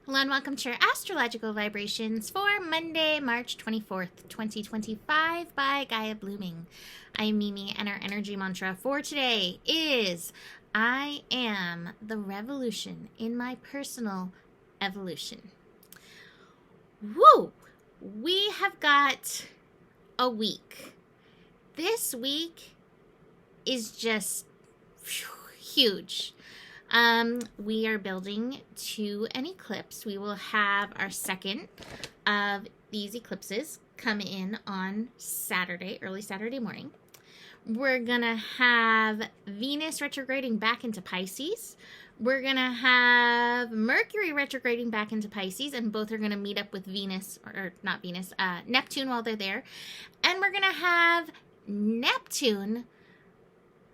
Hello and welcome to your astrological vibrations for Monday, March 24th, 2025 by Gaia Blooming. I am Mimi, and our energy mantra for today is I am the revolution in my personal evolution. Woo! We have got a week. This week is just huge. We are building to an eclipse. We will have our second of these eclipses come in on Saturday, early Saturday morning. We're going to have Venus retrograding back into Pisces. We're going to have Mercury retrograding back into Pisces, and both are going to meet up with Venus, or not Venus, Neptune while they're there. And we're going to have Neptune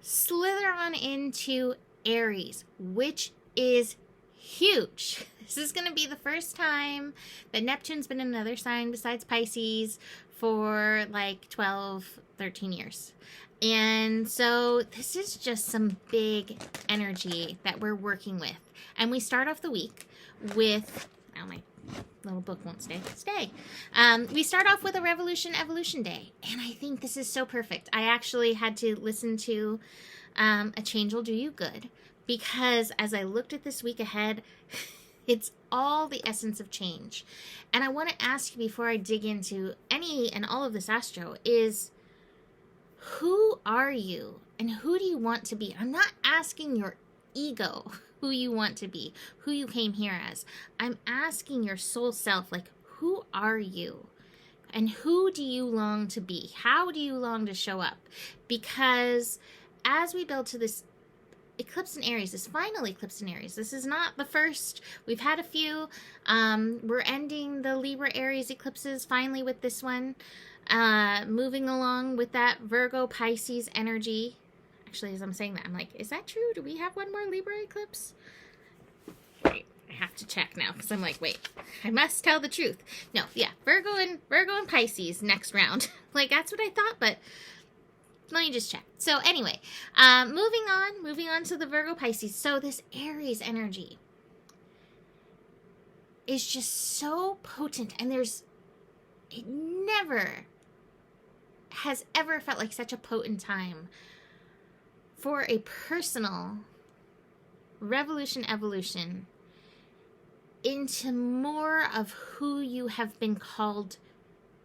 slither on into Aries, which is huge. This is going to be the first time that Neptune's been in another sign besides Pisces for like 12, 13 years. And so this is just some big energy that we're working with. And we start off the week with, oh, my little book won't stay. We start off with a Revolution Evolution Day. And I think this is so perfect. I actually had to listen to A Change Will Do You Good, because as I looked at this week ahead, it's all the essence of change. And I want to ask you before I dig into any and all of this astro is, who are you and who do you want to be? I'm not asking your ego who you want to be, who you came here as. I'm asking your soul self, like, who are you? And who do you long to be? How do you long to show up? Because as we build to this eclipse in Aries, this final eclipse in Aries, this is not the first. We've had a few. We're ending the Libra Aries eclipses finally with this one. Moving along with that Virgo Pisces energy. Actually, as I'm saying that, I'm like, is that true? Do we have one more Libra eclipse? Wait, I have to check now because I'm like, wait, I must tell the truth. No, yeah, Virgo and Pisces next round. Like, that's what I thought, but let me just check. So anyway, moving on to the Virgo Pisces. So this Aries energy is just so potent, and it never has ever felt like such a potent time for a personal revolution evolution into more of who you have been called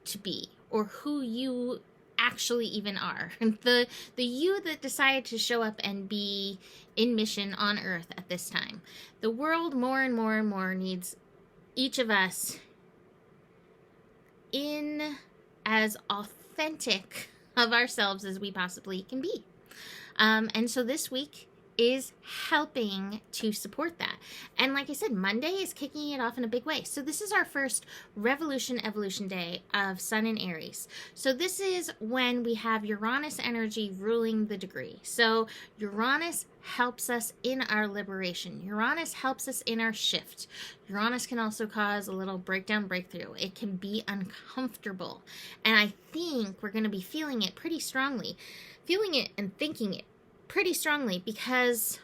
to be, or who you actually even are. The you that decided to show up and be in mission on Earth at this time. The world more and more and more needs each of us in as authentic of ourselves as we possibly can be. And so this week is helping to support that. And like I said, Monday is kicking it off in a big way. So this is our first Revolution Evolution Day of Sun in Aries. So this is when we have Uranus energy ruling the degree. So Uranus helps us in our liberation. Uranus helps us in our shift. Uranus can also cause a little breakdown, breakthrough. It can be uncomfortable. And I think we're going to be feeling it pretty strongly. Feeling it and thinking it pretty strongly, because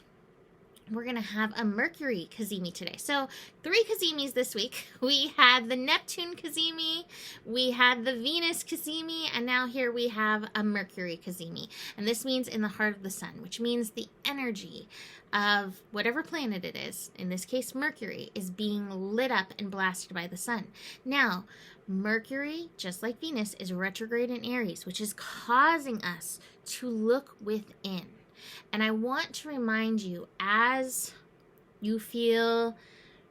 we're going to have a Mercury CAZIMI today. So 3 CAZIMIs this week. We had the Neptune CAZIMI, we had the Venus CAZIMI, and now here we have a Mercury CAZIMI. And this means in the heart of the sun, which means the energy of whatever planet it is, in this case Mercury, is being lit up and blasted by the sun. Now, Mercury, just like Venus, is retrograde in Aries, which is causing us to look within. And I want to remind you, as you feel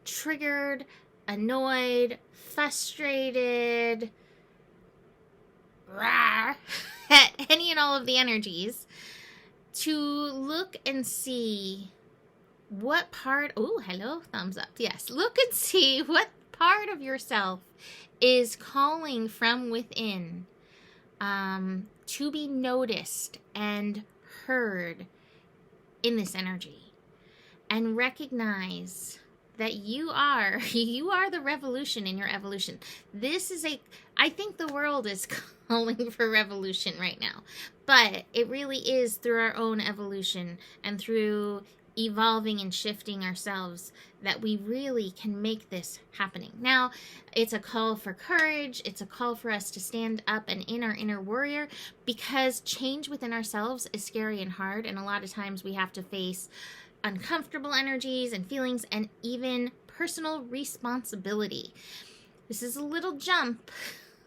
triggered, annoyed, frustrated, at any and all of the energies, to look and see what part, oh, hello, thumbs up, yes, look and see what part of yourself is calling from within to be noticed and heard in this energy, and recognize that you are the revolution in your evolution. I think the world is calling for revolution right now, but it really is through our own evolution and through evolving and shifting ourselves that we really can make this happening. Now, it's a call for courage. It's a call for us to stand up and in our inner warrior, because change within ourselves is scary and hard. And a lot of times we have to face uncomfortable energies and feelings and even personal responsibility. This is a little jump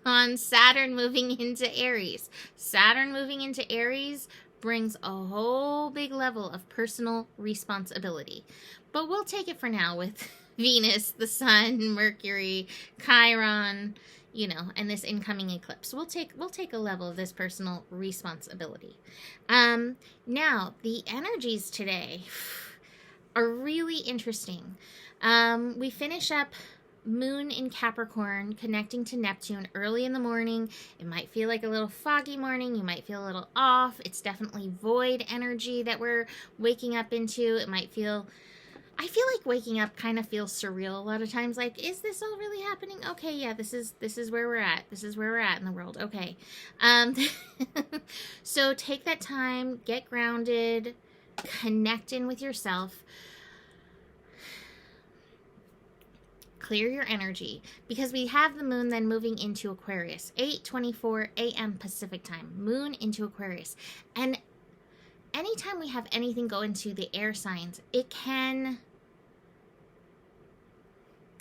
on Saturn moving into Aries. Saturn moving into Aries brings a whole big level of personal responsibility. But we'll take it for now with Venus, the Sun, Mercury, Chiron, and this incoming eclipse. We'll take a level of this personal responsibility. Now, the energies today are really interesting. We finish up Moon in Capricorn connecting to Neptune early in the morning. It might feel like a little foggy morning. You might feel a little off. It's definitely void energy that we're waking up into. I feel like waking up kind of feels surreal a lot of times. Like, is this all really happening? Okay, yeah, this is where we're at. This is where we're at in the world. Okay. So take that time, get grounded, connect in with yourself. Clear your energy, because we have the moon then moving into Aquarius, 8:24 a.m. Pacific time, moon into Aquarius. And anytime we have anything go into the air signs, it can,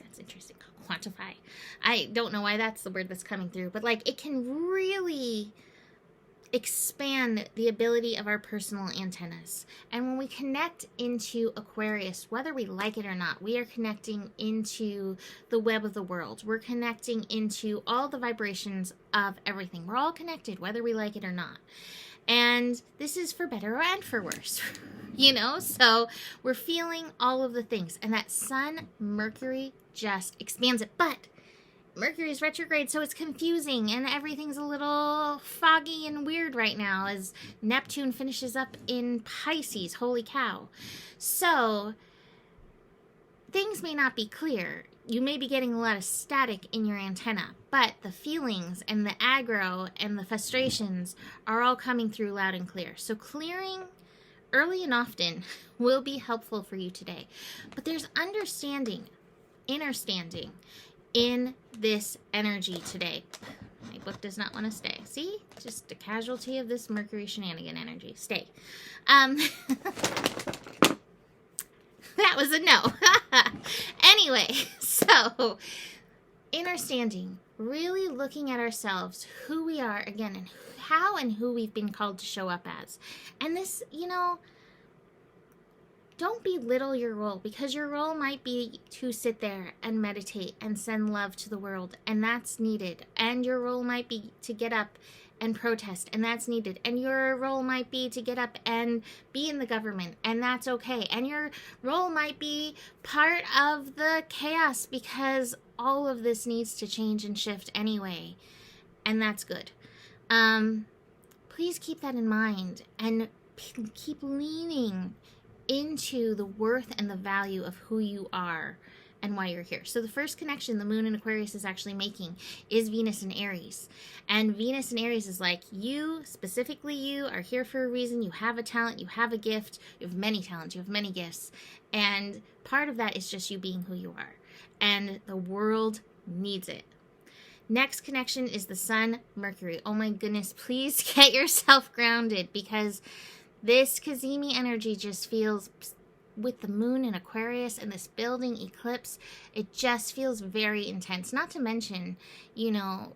that's interesting, quantify. I don't know why that's the word that's coming through, but like, it can really expand the ability of our personal antennas. And when we connect into Aquarius, whether we like it or not, we are connecting into the web of the world. We're connecting into all the vibrations of everything. We're all connected, whether we like it or not. And this is for better and for worse, so we're feeling all of the things. And that Sun Mercury just expands it. But Mercury is retrograde, so it's confusing, and everything's a little foggy and weird right now as Neptune finishes up in Pisces. Holy cow. So things may not be clear. You may be getting a lot of static in your antenna, but the feelings and the aggro and the frustrations are all coming through loud and clear. So clearing early and often will be helpful for you today. But there's understanding, understanding in this energy today. My book does not want to stay. See? Just a casualty of this Mercury shenanigan energy. Stay. That was a no. Anyway, so understanding, really looking at ourselves, who we are, again, and how and who we've been called to show up as. And this, don't belittle your role, because your role might be to sit there and meditate and send love to the world, and that's needed. And your role might be to get up and protest, and that's needed. And your role might be to get up and be in the government, and that's okay. And your role might be part of the chaos, because all of this needs to change and shift anyway, and that's good. Please keep that in mind and keep leaning into the worth and the value of who you are and why you're here. So the first connection the moon in Aquarius is actually making is Venus in Aries. And Venus in Aries is like, you, specifically you, are here for a reason. You have a talent, you have a gift, you have many talents, you have many gifts. And part of that is just you being who you are. And the world needs it. Next connection is the Sun Mercury. Oh my goodness, please get yourself grounded, because this CAZIMI energy just feels, with the moon in Aquarius and this building eclipse, it just feels very intense. Not to mention, it's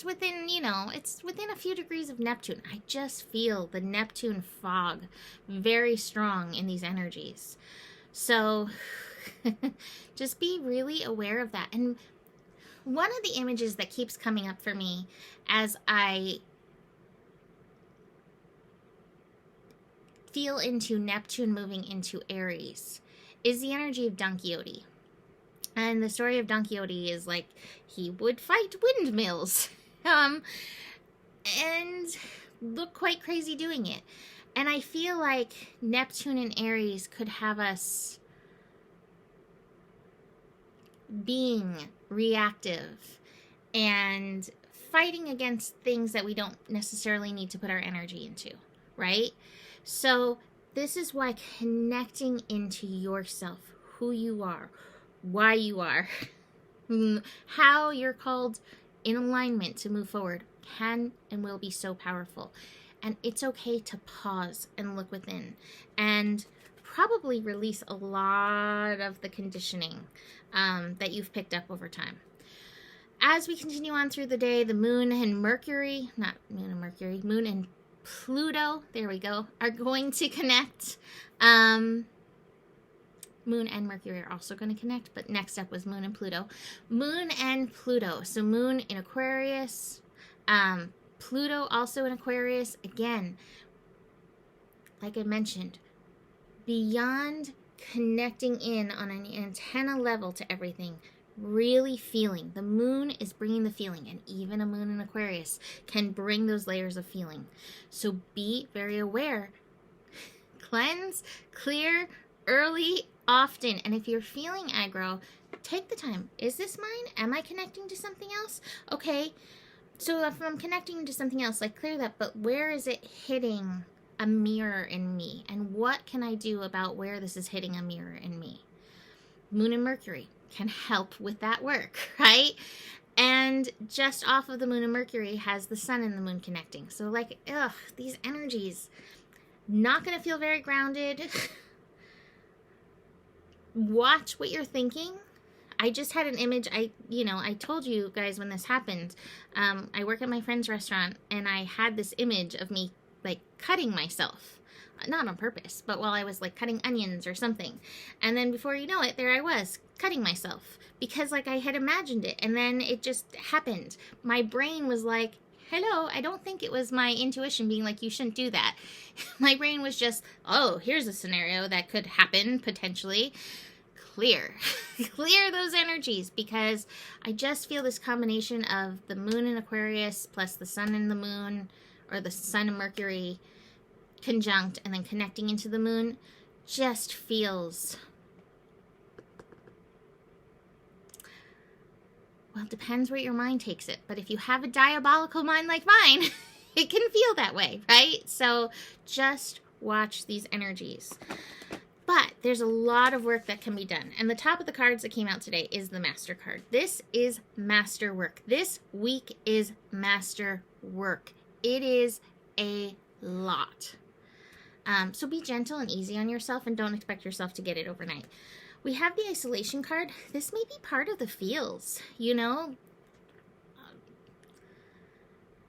within, it's within a few degrees of Neptune. I just feel the Neptune fog very strong in these energies. So just be really aware of that. And one of the images that keeps coming up for me as I feel into Neptune moving into Aries is the energy of Don Quixote. And the story of Don Quixote is like, he would fight windmills and look quite crazy doing it. And I feel like Neptune and Aries could have us being reactive and fighting against things that we don't necessarily need to put our energy into, right? So This is why connecting into yourself, who you are, why you are, how you're called in alignment to move forward can and will be so powerful. And it's okay to pause and look within and probably release a lot of the conditioning that you've picked up over time. As we continue on through the day, the moon and Mercury, not moon and Mercury, moon and Pluto, there we go, are going to connect. Moon and Mercury are also going to connect, but next up was Moon and Pluto. Moon and Pluto. So Moon in Aquarius, Pluto also in Aquarius. Again, like I mentioned, beyond connecting in on an antenna level to everything, really feeling. The moon is bringing the feeling, and even a moon in Aquarius can bring those layers of feeling. So be very aware. Cleanse, clear, early, often. And if you're feeling aggro, take the time. Is this mine? Am I connecting to something else? Okay, so if I'm connecting to something else, like clear that, but where is it hitting a mirror in me? And what can I do about where this is hitting a mirror in me? Moon and Mercury can help with that work, right? And just off of the moon and Mercury has the sun and the moon connecting. So like, these energies, not going to feel very grounded. Watch what you're thinking. I just had an image. I told you guys when this happened, I work at my friend's restaurant, and I had this image of me like cutting myself. Not on purpose, but while I was like cutting onions or something. And then before you know it, there I was cutting myself because like I had imagined it, and then it just happened. My brain was like, hello, I don't think it was my intuition being like, you shouldn't do that. My brain was just, oh, here's a scenario that could happen potentially. Clear those energies, because I just feel this combination of the moon in Aquarius plus the sun and the moon, or the sun and Mercury conjunct and then connecting into the moon, just feels, well, it depends where your mind takes it. But if you have a diabolical mind like mine, it can feel that way, right? So just watch these energies. But there's a lot of work that can be done. And the top of the cards that came out today is the Master card. This is master work. This week is master work. It is a lot. So be gentle and easy on yourself, and don't expect yourself to get it overnight. We have the isolation card. This may be part of the feels, you know?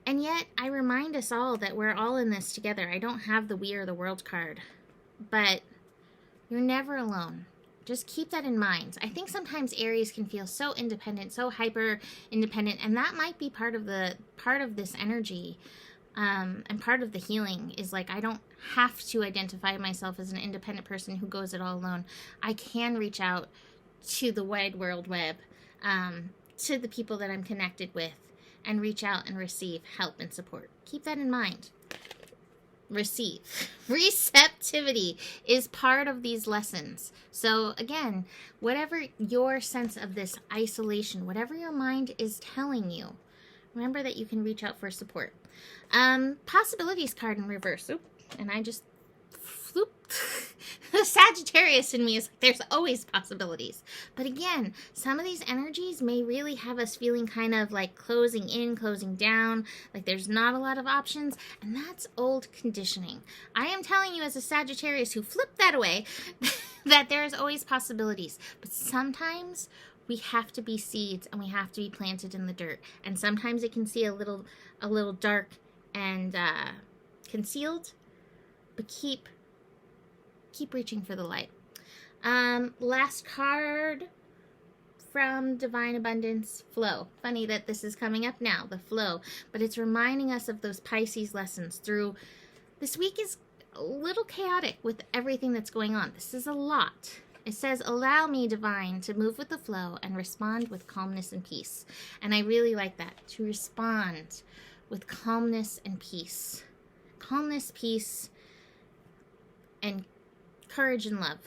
And yet, I remind us all that we're all in this together. I don't have the We Are the World card, but you're never alone. Just keep that in mind. I think sometimes Aries can feel so independent, so hyper independent, and that might be part of this energy. And part of the healing is like, I don't have to identify myself as an independent person who goes it all alone. I can reach out to the wide world web, to the people that I'm connected with, and reach out and receive help and support. Keep that in mind. Receive. Receptivity is part of these lessons. So again, whatever your sense of this isolation, whatever your mind is telling you, remember that you can reach out for support. Possibilities card in reverse. Oop, and I just floop. The Sagittarius in me is like, there's always possibilities. But again, some of these energies may really have us feeling kind of like closing in, closing down, like there's not a lot of options, and that's old conditioning. I am telling you as a Sagittarius who flipped that away, that there's always possibilities. But sometimes we have to be seeds, and we have to be planted in the dirt. And sometimes it can see a little dark and concealed, but keep reaching for the light. Last card from Divine Abundance, flow. Funny that this is coming up now, the flow, but it's reminding us of those Pisces lessons through. This week is a little chaotic with everything that's going on. This is a lot. It says, allow me, divine, to move with the flow and respond with calmness and peace. And I really like that, to respond with calmness and peace. Calmness, peace, and courage and love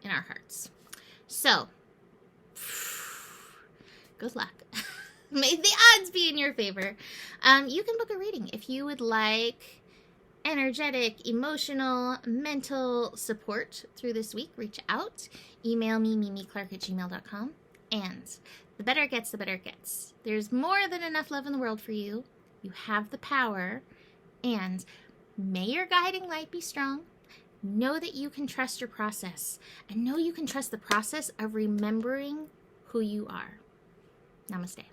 in our hearts. So, good luck. May the odds be in your favor. You can book a reading if you would like energetic, emotional, mental support through this week, reach out. Email me, mimiclark@gmail.com. And the better it gets, the better it gets. There's more than enough love in the world for you. You have the power. And may your guiding light be strong. Know that you can trust your process. And know you can trust the process of remembering who you are. Namaste.